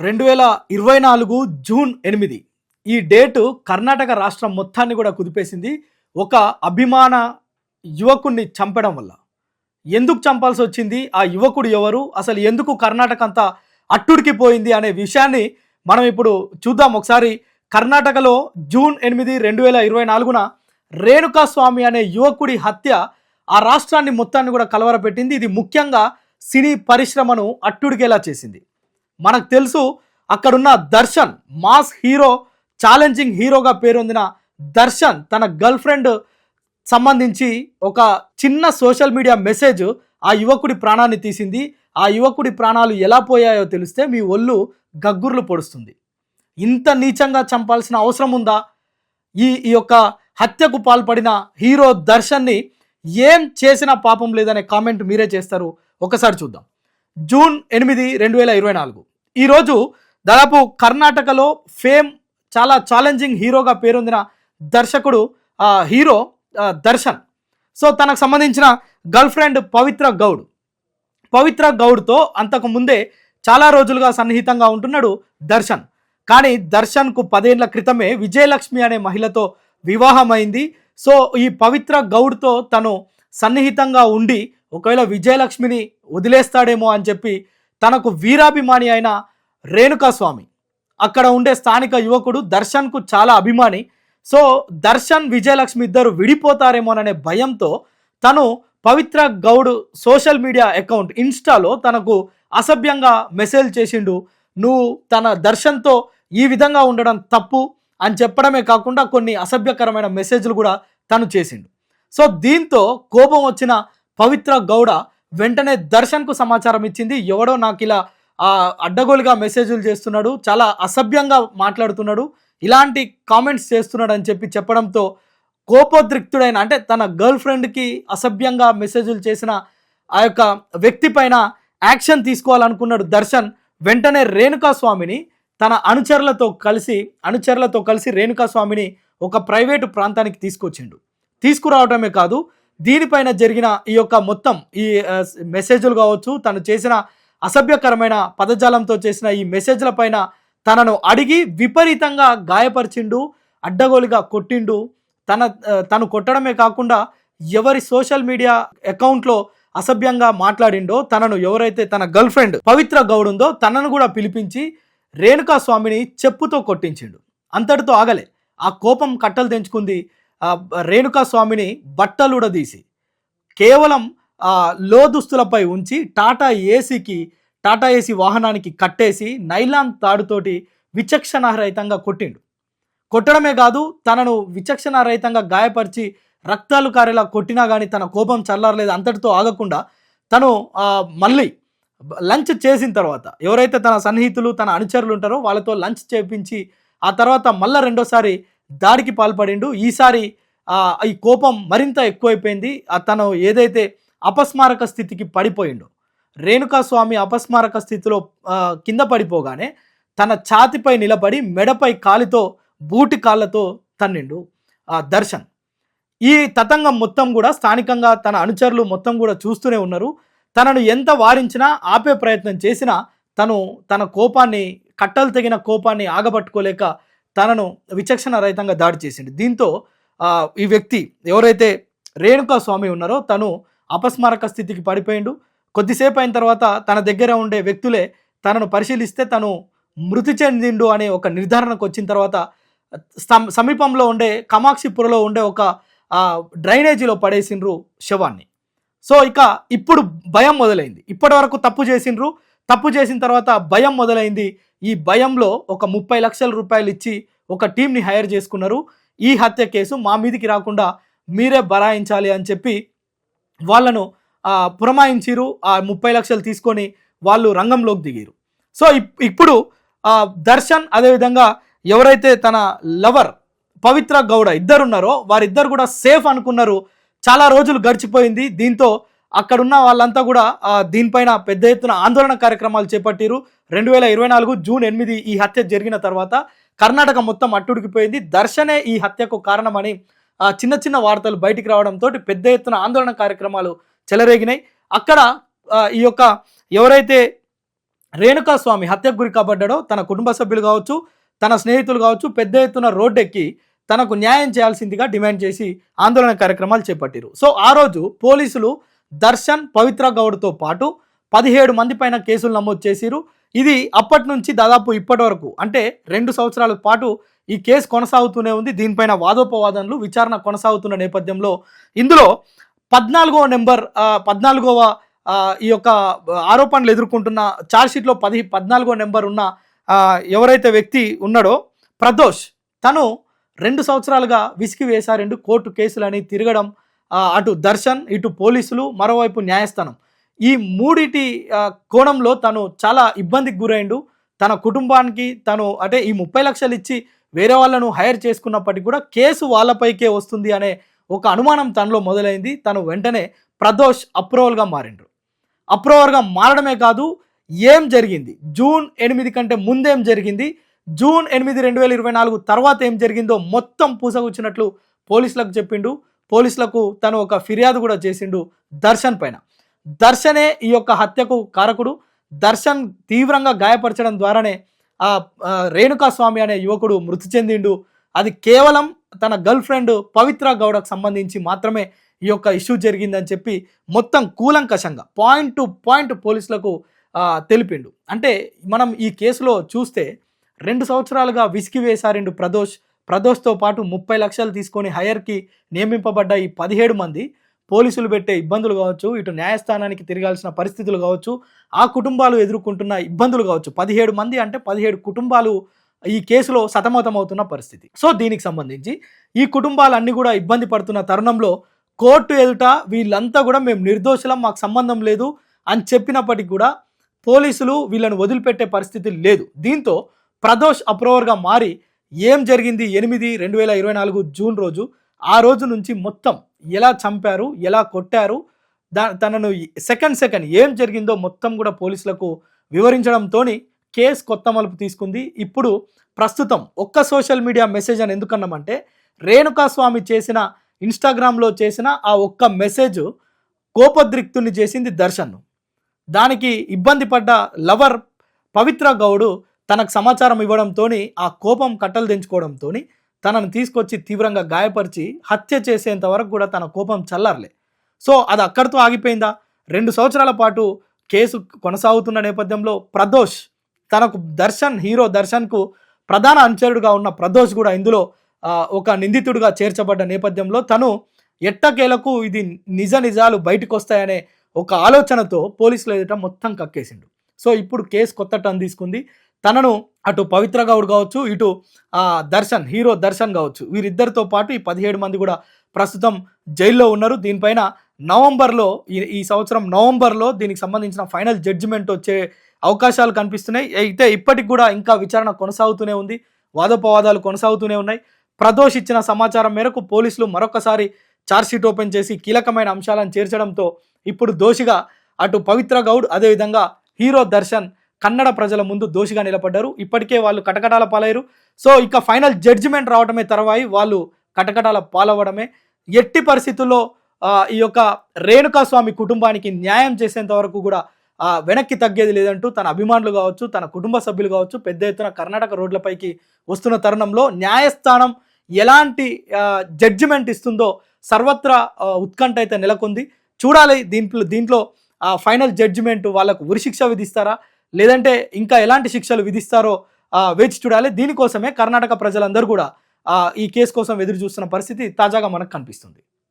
2024 June 8 ఈ date Karnataka రాష్ట్రం మొత్తాన్ని కూడా కుదిపేసింది. ఒక అభిమాన యువకుడిని చంపడం వల్ల. ఎందుకు చంపాల్సి వచ్చింది, ఆ యువకుడు ఎవరు, అసలు ఎందుకు కర్ణాటక అంతా అట్టుడికిపోయింది అనే విషయాన్ని మనం ఇప్పుడు చూద్దాం. ఒకసారి కర్ణాటకలో జూన్ 8, 2024న రేణుకాస్వామి అనే యువకుడి హత్య ఆ రాష్ట్రాన్ని మొత్తాన్ని కూడా కలవరపెట్టింది. ఇది ముఖ్యంగా సినీ పరిశ్రమను అట్టుడికేలా చేసింది. మనకు తెలుసు, అక్కడున్న దర్శన్ మాస్ హీరో, ఛాలెంజింగ్ హీరోగా పేరొందిన దర్శన్ తన గర్ల్ ఫ్రెండ్ సంబంధించి ఒక చిన్న సోషల్ మీడియా మెసేజ్ ఆ యువకుడి ప్రాణాన్ని తీసింది. ఆ యువకుడి ప్రాణాలు ఎలా పోయాయో తెలిస్తే మీ ఒళ్ళు గగ్గుర్లు పొడుస్తుంది. ఇంత నీచంగా చంపాల్సిన అవసరం ఉందా? ఈ యొక్క హత్యకు పాల్పడిన హీరో దర్శన్ని ఏం చేసినా పాపం లేదనే కామెంట్ మీరే చేస్తారు. ఒకసారి చూద్దాం. జూన్ 8, 2024 ఈరోజు దాదాపు కర్ణాటకలో ఫేమ్, చాలా ఛాలెంజింగ్ హీరోగా పేరొందిన దర్శకుడు హీరో దర్శన్. సో తనకు సంబంధించిన గర్ల్ ఫ్రెండ్ పవిత్ర గౌడ్తో అంతకు ముందే చాలా రోజులుగా సన్నిహితంగా ఉంటున్నాడు దర్శన్. కానీ దర్శన్కు 10 ఏళ్ల క్రితమే విజయలక్ష్మి అనే మహిళతో వివాహమైంది. సో ఈ పవిత్ర గౌడ్తో తను సన్నిహితంగా ఉండి ఒకవేళ విజయలక్ష్మిని వదిలేస్తాడేమో అని చెప్పి తనకు వీరాభిమాని అయిన రేణుకాస్వామి, అక్కడ ఉండే స్థానిక యువకుడు దర్శన్కు చాలా అభిమాని. సో దర్శన్ విజయలక్ష్మి ఇద్దరు విడిపోతారేమోననే భయంతో తను పవిత్ర గౌడ్ సోషల్ మీడియా అకౌంట్ ఇన్స్టాలో తనకు అసభ్యంగా మెసేజ్ చేసిండు. నువ్వు తన దర్శన్తో ఈ విధంగా ఉండడం తప్పు అని చెప్పడమే కాకుండా కొన్ని అసభ్యకరమైన మెసేజ్లు కూడా తను చేసిండు. సో దీంతో కోపం వచ్చిన పవిత్ర గౌడ వెంటనే దర్శన్కు సమాచారం ఇచ్చింది. ఎవడో నాకు ఇలా అడ్డగోలుగా మెసేజ్లు చేస్తున్నాడు, చాలా అసభ్యంగా మాట్లాడుతున్నాడు, ఇలాంటి కామెంట్స్ చేస్తున్నాడు అని చెప్పడంతో కోపోద్రిక్తుడైన, అంటే తన గర్ల్ ఫ్రెండ్కి అసభ్యంగా మెసేజ్లు చేసిన ఆ యొక్క వ్యక్తి పైన యాక్షన్ తీసుకోవాలనుకున్నాడు దర్శన్. వెంటనే రేణుకాస్వామిని తన అనుచరులతో కలిసి రేణుకాస్వామిని ఒక ప్రైవేటు ప్రాంతానికి తీసుకురావడమే కాదు, దీనిపైన జరిగిన ఈ యొక్క మొత్తం ఈ మెసేజ్లు కావచ్చు, తను చేసిన అసభ్యకరమైన పదజాలంతో చేసిన ఈ మెసేజ్ల పైన తనను అడిగి విపరీతంగా గాయపరిచిండు, అడ్డగోలుగా కొట్టిండు. తను కొట్టడమే కాకుండా ఎవరి సోషల్ మీడియా అకౌంట్లో అసభ్యంగా మాట్లాడిండో, ఎవరైతే తన గర్ల్ ఫ్రెండ్ పవిత్ర గౌడ్ ఉందో తనను కూడా పిలిపించి రేణుకాస్వామిని చెప్పుతో కొట్టించిండు. అంతటితో ఆగలే. ఆ కోపం కట్టలు తెంచుకుంది. రేణుకాస్వామిని బట్టలుడదీసి కేవలం లో దుస్తులపై ఉంచి టాటా ఏసీ వాహనానికి కట్టేసి నైలాన్ తాడుతోటి విచక్షణారహితంగా కొట్టడమే కాదు, తనను విచక్షణారహితంగా గాయపరిచి రక్తాలు కారేలా కొట్టినా కానీ తన కోపం చల్లారలేదు. అంతటితో ఆగకుండా తను మళ్ళీ లంచ్ చేసిన తర్వాత ఎవరైతే తన సన్నిహితులు, తన అనుచరులు ఉంటారో వాళ్ళతో లంచ్ చేపించి ఆ తర్వాత మళ్ళీ రెండోసారి దాడికి పాల్పడిండు. ఈసారి ఈ కోపం మరింత ఎక్కువైపోయింది. తను ఏదైతే అపస్మారక స్థితికి పడిపోయిండో, రేణుకాస్వామి అపస్మారక స్థితిలో కింద పడిపోగానే తన ఛాతిపై నిలబడి మెడపై బూటి కాళ్ళతో తన్నిండు దర్శన్. ఈ తతంగం మొత్తం కూడా స్థానికంగా తన అనుచరులు మొత్తం కూడా చూస్తూనే ఉన్నారు. తనను ఎంత వారించినా, ఆపే ప్రయత్నం చేసినా తన కోపాన్ని, కట్టలు తెగిన కోపాన్ని ఆగబట్టుకోలేక తనను విచక్షణ రహితంగా దాడి చేసిండు. దీంతో ఈ వ్యక్తి ఎవరైతే రేణుకాస్వామి ఉన్నారో తను అపస్మారక స్థితికి పడిపోయిండు. కొద్దిసేపు అయిన తర్వాత తన దగ్గర ఉండే వ్యక్తులే తనను పరిశీలిస్తే తను మృతి చెందిండు అనే ఒక నిర్ధారణకు వచ్చిన తర్వాత సమీపంలో ఉండే కామాక్షిపురలో ఉండే ఒక డ్రైనేజీలో పడేసిండ్రు శవాన్ని. సో ఇప్పుడు భయం మొదలైంది. ఇప్పటి వరకు తప్పు చేసిన తర్వాత భయం మొదలైంది. ఈ భయంలో ఒక 30 లక్షల రూపాయలు ఇచ్చి ఒక టీంని హైర్ చేసుకున్నారు. ఈ హత్య కేసు మా మీదికి రాకుండా మీరే బరాయించాలి అని చెప్పి వాళ్ళను పురమాయించిరు. ఆ 30 లక్షలు తీసుకొని వాళ్ళు రంగంలోకి దిగారు. సో ఇప్పుడు దర్శన్, అదేవిధంగా ఎవరైతే తన లవర్ పవిత్ర గౌడ ఇద్దరున్నారో వారిద్దరు కూడా సేఫ్ అనుకున్నారు. చాలా రోజులు గడిచిపోయింది. దీంతో అక్కడున్న వాళ్ళంతా కూడా దీనిపైన పెద్ద ఎత్తున ఆందోళన కార్యక్రమాలు చేపట్టారు. 2024 జూన్ 8 ఈ హత్య జరిగిన తర్వాత కర్ణాటక మొత్తం అట్టుడికిపోయింది. దర్శనే ఈ హత్యకు కారణమని చిన్న వార్తలు బయటికి రావడంతో పెద్ద ఎత్తున ఆందోళన కార్యక్రమాలు చెలరేగినాయి. అక్కడ ఈ యొక్క ఎవరైతే రేణుకాస్వామి హత్యకు గురి కాబడ్డాడో తన కుటుంబ సభ్యులు కావచ్చు, తన స్నేహితులు కావచ్చు, పెద్ద ఎత్తున రోడ్డెక్కి తనకు న్యాయం చేయాల్సిందిగా డిమాండ్ చేసి ఆందోళన కార్యక్రమాలు చేపట్టారు. సో ఆ రోజు పోలీసులు దర్శన్, పవిత్ర గౌడ్తో పాటు 17 మంది పైన కేసులు నమోదు చేసిరు. ఇది అప్పటి నుంచి దాదాపు ఇప్పటి వరకు అంటే 2 సంవత్సరాల పాటు ఈ కేసు కొనసాగుతూనే ఉంది. దీనిపైన వాదోపవాదనలు, విచారణ కొనసాగుతున్న నేపథ్యంలో ఇందులో 14వ ఈ యొక్క ఆరోపణలు ఎదుర్కొంటున్న ఛార్జ్షీట్లో 14వ నెంబర్ ఉన్న ఎవరైతే వ్యక్తి ఉన్నాడో ప్రదోష్, తను 2 సంవత్సరాలుగా విసికి వేశారండు కోర్టు కేసులని తిరగడం, అటు దర్శన్, ఇటు పోలీసులు, మరోవైపు న్యాయస్థానం, ఈ మూడిటి కోణంలో తను చాలా ఇబ్బందికి గురైండు. తన కుటుంబానికి తను అంటే ఈ 30 లక్షలు ఇచ్చి వేరే వాళ్ళను హైర్ చేసుకున్నప్పటికీ కూడా కేసు వాళ్ళపైకే వస్తుంది అనే ఒక అనుమానం తనలో మొదలైంది. తను వెంటనే ప్రదోష్ అప్రూవల్గా మారిండ్రు. అప్రూవర్గా మారడమే కాదు, ఏం జరిగింది, జూన్ 8 కంటే ముందేం జరిగింది, జూన్ 8, 2024 తర్వాత ఏం జరిగిందో మొత్తం పూసగుచ్చినట్లు పోలీసులకు చెప్పిండు. పోలీసులకు తను ఒక ఫిర్యాదు కూడా చేసిండు దర్శన్ పైన. దర్శనే ఈ యొక్క హత్యకు కారకుడు. దర్శన్ తీవ్రంగా గాయపరచడం ద్వారానే రేణుకాస్వామి అనే యువకుడు మృతి చెందిండు. అది కేవలం తన గర్ల్ ఫ్రెండ్ పవిత్ర గౌడకు సంబంధించి మాత్రమే ఈ యొక్క ఇష్యూ జరిగిందని చెప్పి మొత్తం కూలంకషంగా పాయింట్ టు పాయింట్ పోలీసులకు తెలిపిండు. అంటే మనం ఈ కేసులో చూస్తే 2 సంవత్సరాలుగా విసికి వేశారిండు ప్రదోష్తో పాటు 30 లక్షలు తీసుకొని హైయర్కి నియమింపబడ్డ ఈ 17 మంది పోలీసులు పెట్టే ఇబ్బందులు కావచ్చు, ఇటు న్యాయస్థానానికి తిరగాల్సిన పరిస్థితులు కావచ్చు, ఆ కుటుంబాలు ఎదుర్కొంటున్న ఇబ్బందులు కావచ్చు. 17 మంది అంటే 17 కుటుంబాలు ఈ కేసులో సతమతమవుతున్న పరిస్థితి. సో దీనికి సంబంధించి ఈ కుటుంబాలన్నీ కూడా ఇబ్బంది పడుతున్న తరుణంలో కోర్టు ఎదుట వీళ్ళంతా కూడా మేము నిర్దోషులం, మాకు సంబంధం లేదు అని చెప్పినప్పటికీ కూడా పోలీసులు వీళ్ళను వదిలిపెట్టే పరిస్థితి లేదు. దీంతో ప్రదోష్ అప్రూవర్గా మారి ఏం జరిగింది 8, 2024 జూన్ రోజు, ఆ రోజు నుంచి మొత్తం ఎలా చంపారు, ఎలా కొట్టారు, తనను సెకండ్ ఏం జరిగిందో మొత్తం కూడా పోలీసులకు వివరించడంతో కేసు కొత్త మలుపు తీసుకుంది. ఇప్పుడు ప్రస్తుతం ఒక్క సోషల్ మీడియా మెసేజ్ అని ఎందుకన్నామంటే, రేణుకాస్వామి చేసిన ఇన్స్టాగ్రామ్లో చేసిన ఆ ఒక్క మెసేజ్ కోపోద్రిక్తుని చేసింది దర్శన్ను. దానికి ఇబ్బంది పడ్డ లవర్ పవిత్ర గౌడు తనకు సమాచారం ఇవ్వడంతో ఆ కోపం కట్టలు తెంచుకోవడంతో తనను తీసుకొచ్చి తీవ్రంగా గాయపరిచి హత్య చేసేంత వరకు కూడా తన కోపం చల్లారలే. సో అది అక్కడితో ఆగిపోయిందా? 2 సంవత్సరాల పాటు కేసు కొనసాగుతున్న నేపథ్యంలో ప్రదోష్, తనకు హీరో దర్శన్కు ప్రధాన అనుచరుడుగా ఉన్న ప్రదోష్ కూడా ఇందులో ఒక నిందితుడిగా చేర్చబడ్డ నేపథ్యంలో తను ఎట్టకేలకు ఇది నిజాలు బయటకు వస్తాయనే ఒక ఆలోచనతో పోలీసులు ఎదుట మొత్తం కక్కేసిండు. సో ఇప్పుడు కేసు కొత్త టర్న్ తీసుకుంది. తనను అటు పవిత్ర గౌడ్ కావచ్చు, ఇటు హీరో దర్శన్ కావచ్చు, వీరిద్దరితో పాటు ఈ 17 మంది కూడా ప్రస్తుతం జైల్లో ఉన్నారు. దీనిపైన ఈ సంవత్సరం నవంబర్లో దీనికి సంబంధించిన ఫైనల్ జడ్జిమెంట్ వచ్చే అవకాశాలు కనిపిస్తున్నాయి. అయితే ఇప్పటికి కూడా ఇంకా విచారణ కొనసాగుతూనే ఉంది, వాదోపవాదాలు కొనసాగుతూనే ఉన్నాయి. ప్రదోష్ ఇచ్చిన సమాచారం మేరకు పోలీసులు మరొకసారి ఛార్జ్షీట్ ఓపెన్ చేసి కీలకమైన అంశాలను చేర్చడంతో ఇప్పుడు దోషిగా అటు పవిత్ర గౌడ్, అదేవిధంగా హీరో దర్శన్ కన్నడ ప్రజల ముందు దోషిగా నిలబడ్డారు. ఇప్పటికే వాళ్ళు కటకటాల పాలయ్యారు. సో ఇక ఫైనల్ జడ్జిమెంట్ రావడమే తర్వాయి వాళ్ళు కటకటాల పాలవ్వడమే. ఎట్టి పరిస్థితుల్లో ఈ యొక్క రేణుకాస్వామి కుటుంబానికి న్యాయం చేసేంత వరకు కూడా వెనక్కి తగ్గేది లేదంటూ తన అభిమానులు కావచ్చు, తన కుటుంబ సభ్యులు కావచ్చు పెద్ద ఎత్తున కర్ణాటక రోడ్లపైకి వస్తున్న తరుణంలో న్యాయస్థానం ఎలాంటి జడ్జిమెంట్ ఇస్తుందో సర్వత్రా ఉత్కంఠ అయితే నెలకొంది. చూడాలి దీంట్లో ఫైనల్ జడ్జిమెంట్ వాళ్ళకు ఉరిశిక్ష విధిస్తారా, లేదంటే ఇంకా ఎలాంటి శిక్షలు విధిస్తారో వేచి చూడాలి. దీనికోసమే కర్ణాటక ప్రజలందరూ కూడా ఈ కేసు కోసం ఎదురు చూస్తున్న పరిస్థితి తాజాగా మనకు కనిపిస్తుంది.